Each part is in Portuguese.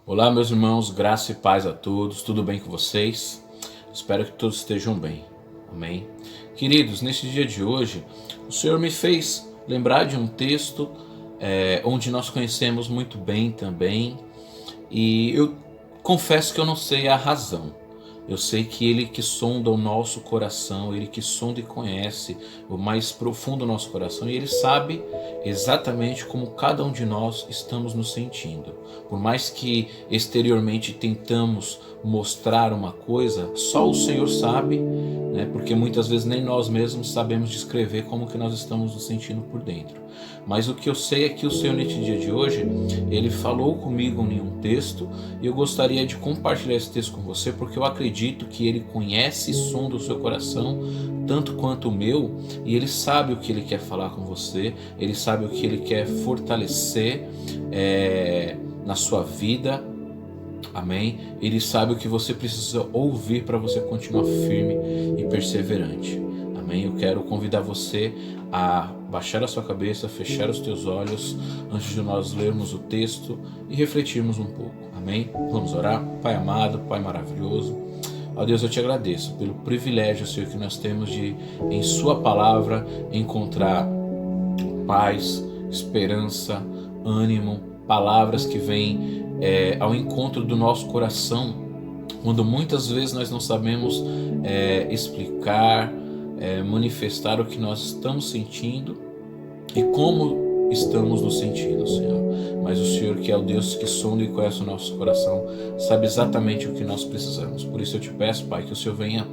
Olá, meus irmãos, graça e paz a todos, tudo bem com vocês? Espero que todos estejam bem, amém? Queridos, neste dia de hoje, o Senhor me fez lembrar de um texto onde nós conhecemos muito bem também, e eu confesso que eu não sei a razão. Eu sei que Ele que sonda o nosso coração, Ele que sonda e conhece o mais profundo do nosso coração, e Ele sabe exatamente como cada um de nós estamos nos sentindo. Por mais que exteriormente tentamos mostrar uma coisa, só o Senhor sabe, né? Porque muitas vezes nem nós mesmos sabemos descrever como que nós estamos nos sentindo por dentro. Mas o que eu sei é que o Senhor, neste dia de hoje, Ele falou comigo em um texto, e eu gostaria de compartilhar esse texto com você, porque eu acredito que Ele conhece e sonda o seu coração, tanto quanto o meu, e Ele sabe o que Ele quer falar com você, Ele sabe o que Ele quer fortalecer na sua vida, amém? Ele sabe o que você precisa ouvir para você continuar firme e perseverante, amém? Eu quero convidar você a baixar a sua cabeça, fechar os teus olhos antes de nós lermos o texto e refletirmos um pouco, amém? Vamos orar. Pai amado, Pai maravilhoso, ó Deus, eu te agradeço pelo privilégio, Senhor, que nós temos de, em sua palavra, encontrar paz, esperança, ânimo, palavras que vêm ao encontro do nosso coração, quando muitas vezes nós não sabemos explicar, manifestar o que nós estamos sentindo e como estamos nos sentindo, Senhor. Mas o Senhor, que é o Deus que sonda e conhece o nosso coração, sabe exatamente o que nós precisamos. Por isso eu te peço, Pai, que o Senhor venha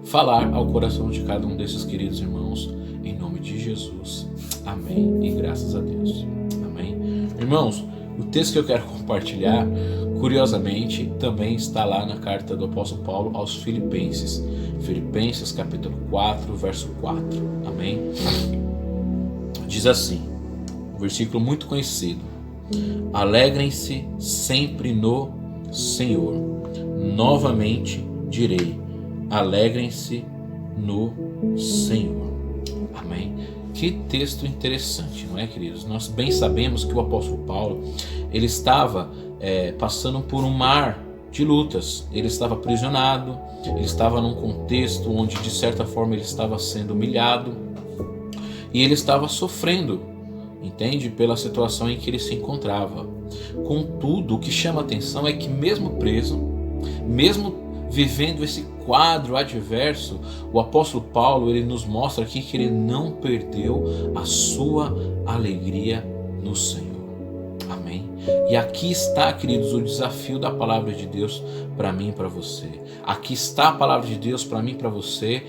falar ao coração de cada um desses queridos irmãos, em nome de Jesus. Amém. E graças a Deus. Amém. Irmãos, o texto que eu quero compartilhar, curiosamente, também está lá na carta do apóstolo Paulo aos Filipenses. Filipenses capítulo 4, verso 4. Amém? Diz assim, um versículo muito conhecido: alegrem-se sempre no Senhor. Novamente direi, alegrem-se no Senhor. Amém? Que texto interessante, não é, queridos? Nós bem sabemos que o apóstolo Paulo, ele estava passando por um mar de lutas. Ele estava aprisionado, ele estava num contexto onde de certa forma ele estava sendo humilhado e ele estava sofrendo, entende? Pela situação em que ele se encontrava. Contudo, o que chama a atenção é que mesmo preso, mesmo vivendo esse quadro adverso, o apóstolo Paulo, ele nos mostra aqui que ele não perdeu a sua alegria no Senhor. Amém? E aqui está, queridos, o desafio da palavra de Deus para mim e para você. Aqui está a palavra de Deus para mim e para você,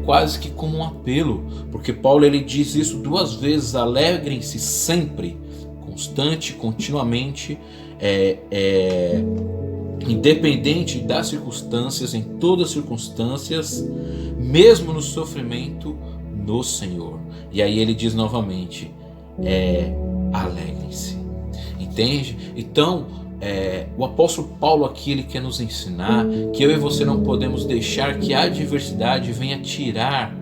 quase que como um apelo, porque Paulo, ele diz isso duas vezes: alegrem-se sempre, constante, continuamente, independente das circunstâncias, em todas as circunstâncias, mesmo no sofrimento, no Senhor. E aí ele diz novamente, alegrem-se. Entende? Então, o apóstolo Paulo aqui, ele quer nos ensinar que eu e você não podemos deixar que a adversidade venha tirar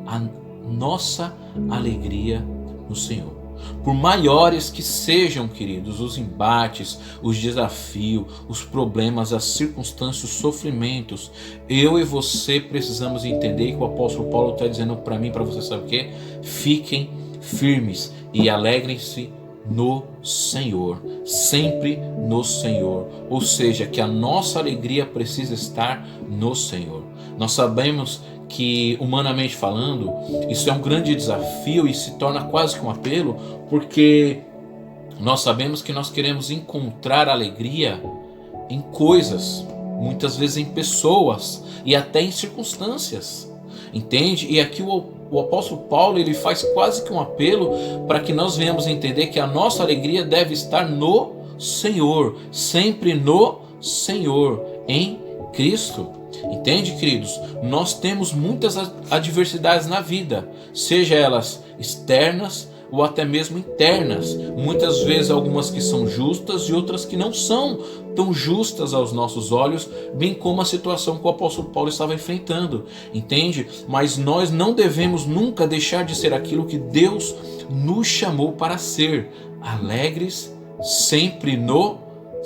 a nossa alegria no Senhor. Por maiores que sejam, queridos, os embates, os desafios, os problemas, as circunstâncias, os sofrimentos, eu e você precisamos entender que o apóstolo Paulo está dizendo para mim, para você, sabe o quê? Fiquem firmes e alegrem-se no Senhor, sempre no Senhor. Ou seja, que a nossa alegria precisa estar no Senhor. Nós sabemos que, humanamente falando, isso é um grande desafio e se torna quase que um apelo, porque nós sabemos que nós queremos encontrar alegria em coisas, muitas vezes em pessoas e até em circunstâncias, entende? E aqui o apóstolo Paulo, ele faz quase que um apelo para que nós venhamos entender que a nossa alegria deve estar no Senhor, sempre no Senhor, em Cristo. Entende, queridos? Nós temos muitas adversidades na vida, seja elas externas ou até mesmo internas. Muitas vezes algumas que são justas e outras que não são tão justas aos nossos olhos, bem como a situação que o apóstolo Paulo estava enfrentando, entende? Mas nós não devemos nunca deixar de ser aquilo que Deus nos chamou para ser, alegres sempre no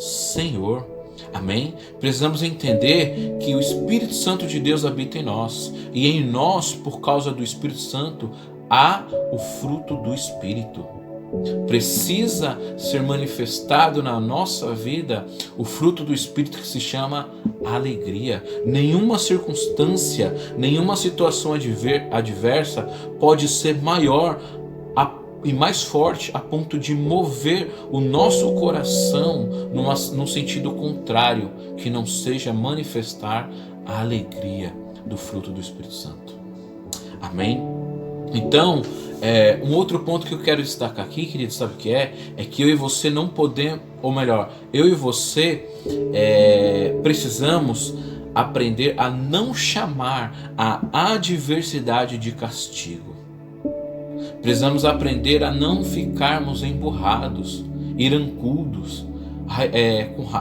Senhor. Amém? Precisamos entender que o Espírito Santo de Deus habita em nós, e em nós, por causa do Espírito Santo, há o fruto do Espírito. Precisa ser manifestado na nossa vida o fruto do Espírito, que se chama alegria. Nenhuma circunstância, nenhuma situação adversa pode ser maior e mais forte a ponto de mover o nosso coração num sentido contrário, que não seja manifestar a alegria do fruto do Espírito Santo. Amém? Então, um outro ponto que eu quero destacar aqui, querido, sabe o que é? É que eu e você não podemos, ou melhor, eu e você precisamos aprender a não chamar a adversidade de castigo. Precisamos aprender a não ficarmos emburrados, irancudos,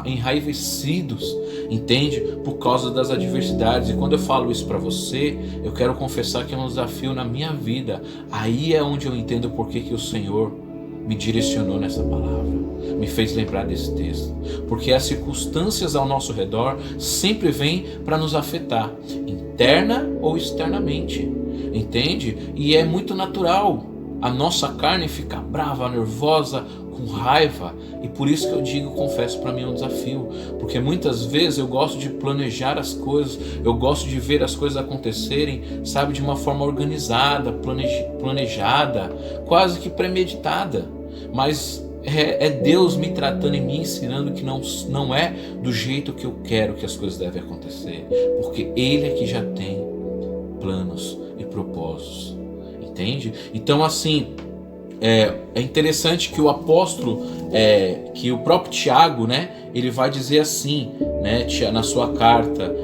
enraivecidos, entende? Por causa das adversidades. E quando eu falo isso para você, eu quero confessar que é um desafio na minha vida. Aí é onde eu entendo por que o Senhor me direcionou nessa palavra, me fez lembrar desse texto. Porque as circunstâncias ao nosso redor sempre vêm para nos afetar, interna ou externamente, entende? E é muito natural a nossa carne ficar brava, nervosa, com raiva. E por isso que eu digo, confesso, para mim é um desafio, porque muitas vezes eu gosto de planejar as coisas, eu gosto de ver as coisas acontecerem, sabe, de uma forma organizada, planejada, quase que premeditada, mas é Deus me tratando e me ensinando que não é do jeito que eu quero que as coisas devem acontecer, porque Ele é que já tem planos e propósitos, entende? Então, assim, é interessante que o apóstolo, que o próprio Tiago, né, ele vai dizer assim, né, na sua carta,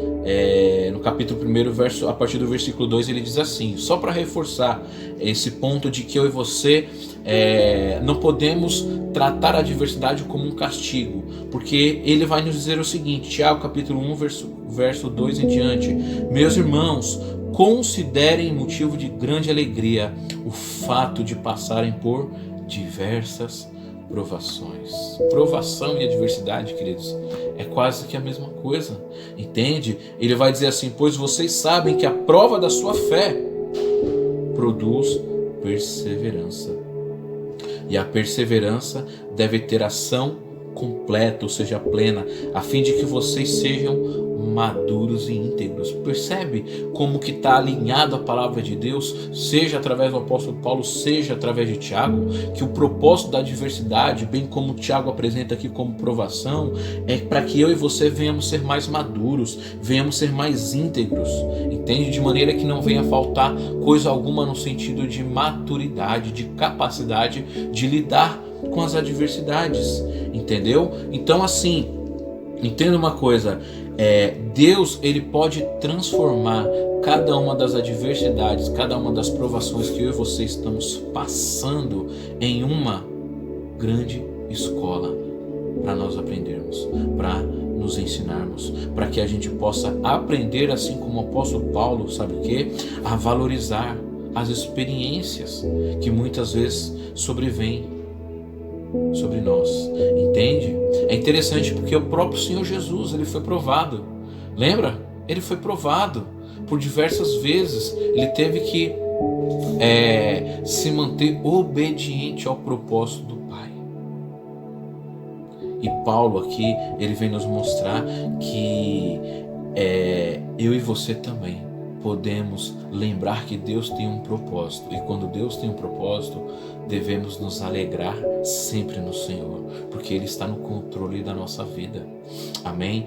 no capítulo 1, a partir do versículo 2, ele diz assim, só para reforçar esse ponto de que eu e você não podemos tratar a adversidade como um castigo, porque ele vai nos dizer o seguinte, Tiago capítulo 1, verso 2 em diante: meus irmãos, considerem motivo de grande alegria o fato de passarem por diversas provações. Provação e adversidade, queridos, é quase que a mesma coisa, entende? Ele vai dizer assim, pois vocês sabem que a prova da sua fé produz perseverança. E a perseverança deve ter ação completa, ou seja, plena, a fim de que vocês sejam maduros e íntegros. Percebe como que está alinhado a palavra de Deus, seja através do apóstolo Paulo, seja através de Tiago, que o propósito da adversidade, bem como Tiago apresenta aqui como provação, é para que eu e você venhamos ser mais maduros, venhamos ser mais íntegros, entende? De maneira que não venha faltar coisa alguma no sentido de maturidade, de capacidade de lidar com as adversidades, entendeu? Então, assim, entenda uma coisa, Deus, ele pode transformar cada uma das adversidades, cada uma das provações que eu e você estamos passando em uma grande escola para nós aprendermos, para nos ensinarmos, para que a gente possa aprender, assim como o apóstolo Paulo, sabe o que? A valorizar as experiências que muitas vezes sobrevêm sobre nós, entende? É interessante porque o próprio Senhor Jesus, ele foi provado, lembra? Ele foi provado por diversas vezes, ele teve que se manter obediente ao propósito do Pai. E Paulo aqui, ele vem nos mostrar que eu e você também podemos lembrar que Deus tem um propósito, e quando Deus tem um propósito, devemos nos alegrar sempre no Senhor, porque Ele está no controle da nossa vida. Amém?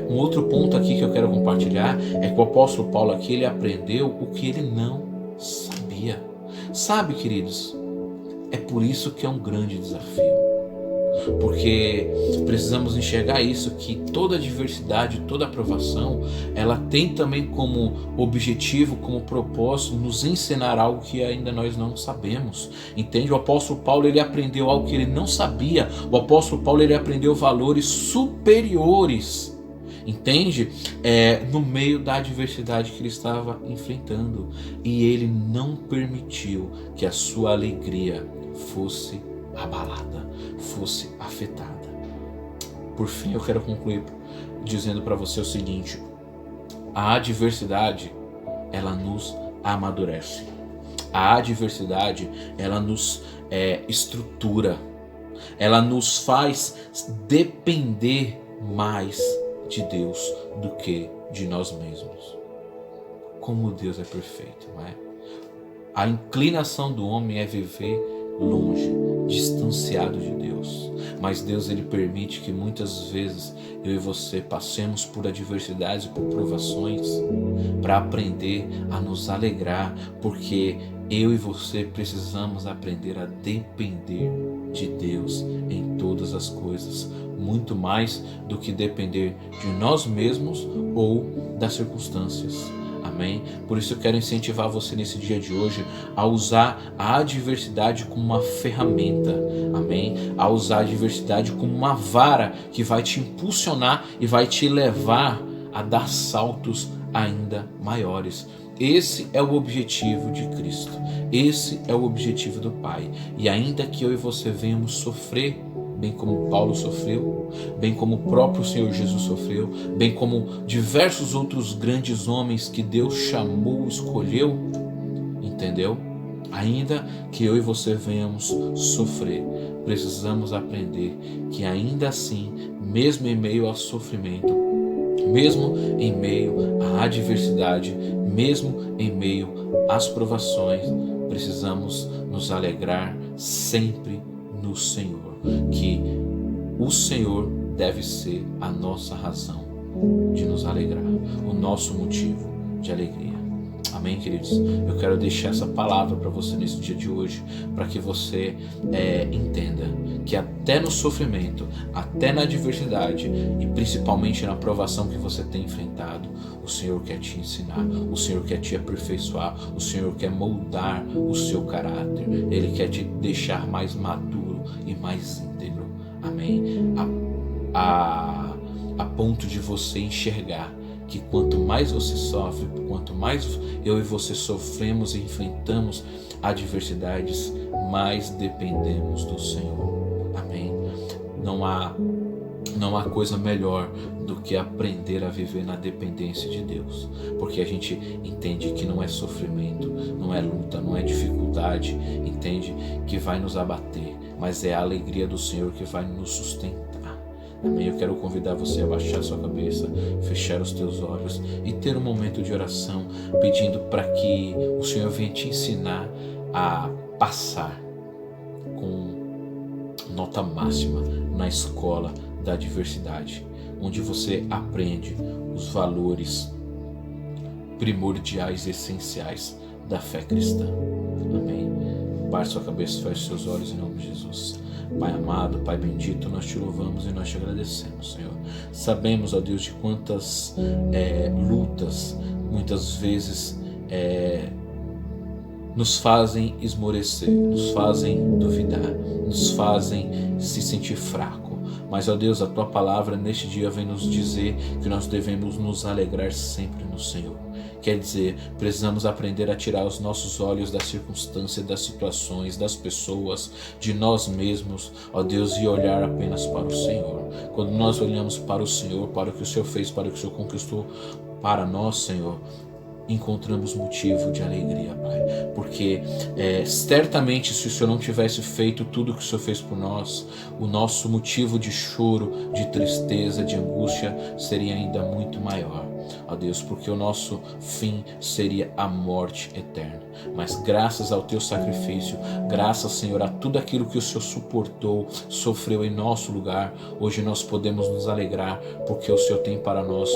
Um outro ponto aqui que eu quero compartilhar é que o apóstolo Paulo aqui, ele aprendeu o que ele não sabia. Sabe, queridos, é por isso que é um grande desafio, porque precisamos enxergar isso, que toda adversidade, toda aprovação, ela tem também como objetivo, como propósito, nos ensinar algo que ainda nós não sabemos, entende? O apóstolo Paulo, ele aprendeu algo que ele não sabia. O apóstolo Paulo, ele aprendeu valores superiores, entende? No meio da adversidade que ele estava enfrentando, e ele não permitiu que a sua alegria fosse abalada, fosse afetada. Por fim, eu quero concluir dizendo para você o seguinte: a adversidade, ela nos amadurece. A adversidade, ela nos estrutura. Ela nos faz depender mais de Deus do que de nós mesmos. Como Deus é perfeito, não é? A inclinação do homem é viver longe, distanciado de Deus. Mas Deus, ele permite que muitas vezes eu e você passemos por adversidades e por provações para aprender a nos alegrar, porque eu e você precisamos aprender a depender de Deus em todas as coisas, muito mais do que depender de nós mesmos ou das circunstâncias. Amém? Por isso eu quero incentivar você nesse dia de hoje a usar a adversidade como uma ferramenta. Amém? A usar a adversidade como uma vara que vai te impulsionar e vai te levar a dar saltos ainda maiores. Esse é o objetivo de Cristo. Esse é o objetivo do Pai. E ainda que eu e você venhamos sofrer, bem como Paulo sofreu, bem como o próprio Senhor Jesus sofreu, bem como diversos outros grandes homens que Deus chamou, escolheu, entendeu? Ainda que eu e você venhamos sofrer, precisamos aprender que ainda assim, mesmo em meio ao sofrimento, mesmo em meio à adversidade, mesmo em meio às provações, precisamos nos alegrar sempre no Senhor, que o Senhor deve ser a nossa razão de nos alegrar, o nosso motivo de alegria. Amém, queridos? Eu quero deixar essa palavra para você nesse dia de hoje, para que você entenda que até no sofrimento, até na adversidade e principalmente na provação que você tem enfrentado, o Senhor quer te ensinar, o Senhor quer te aperfeiçoar, o Senhor quer moldar o seu caráter, Ele quer te deixar mais maduro e mais íntegro. Amém? A ponto de você enxergar que quanto mais você sofre, quanto mais eu e você sofremos e enfrentamos adversidades, mais dependemos do Senhor. Amém? Não há coisa melhor do que aprender a viver na dependência de Deus, porque a gente entende que não é sofrimento, não é luta, não é dificuldade, entende? Que vai nos abater, mas é a alegria do Senhor que vai nos sustentar. Amém? Eu quero convidar você a baixar sua cabeça, fechar os teus olhos e ter um momento de oração, pedindo para que o Senhor venha te ensinar a passar com nota máxima na escola da adversidade, onde você aprende os valores primordiais e essenciais da fé cristã. Amém? Baixe sua cabeça, feche seus olhos em nome de Jesus. Pai amado, Pai bendito, nós te louvamos e nós te agradecemos, Senhor. Sabemos, ó Deus, de quantas lutas muitas vezes nos fazem esmorecer, nos fazem duvidar, nos fazem se sentir fraco. Mas, ó Deus, a Tua palavra neste dia vem nos dizer que nós devemos nos alegrar sempre no Senhor. Quer dizer, precisamos aprender a tirar os nossos olhos da circunstância, das situações, das pessoas, de nós mesmos, ó Deus, e olhar apenas para o Senhor. Quando nós olhamos para o Senhor, para o que o Senhor fez, para o que o Senhor conquistou para nós, Senhor, encontramos motivo de alegria, Pai, porque certamente se o Senhor não tivesse feito tudo o que o Senhor fez por nós, o nosso motivo de choro, de tristeza, de angústia seria ainda muito maior, ó Deus, porque o nosso fim seria a morte eterna. Mas graças ao Teu sacrifício, graças, Senhor, a tudo aquilo que o Senhor suportou, sofreu em nosso lugar, hoje nós podemos nos alegrar, porque o Senhor tem para nós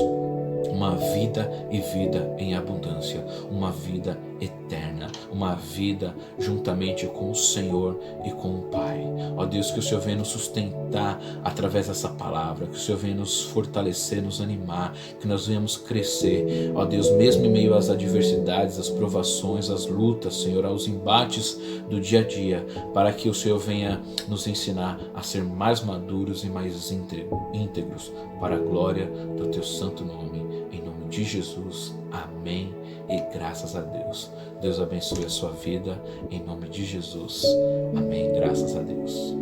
uma vida e vida em abundância, uma vida eterna, uma vida juntamente com o Senhor e com o Pai. Ó Deus, que o Senhor venha nos sustentar através dessa palavra, que o Senhor venha nos fortalecer, nos animar, que nós venhamos crescer, ó Deus, mesmo em meio às adversidades, às provações, às lutas, Senhor, aos embates do dia a dia, para que o Senhor venha nos ensinar a ser mais maduros e mais íntegros para a glória do Teu santo nome. Em nome de Jesus, amém e graças a Deus. Deus abençoe a sua vida, em nome de Jesus, amém, graças a Deus.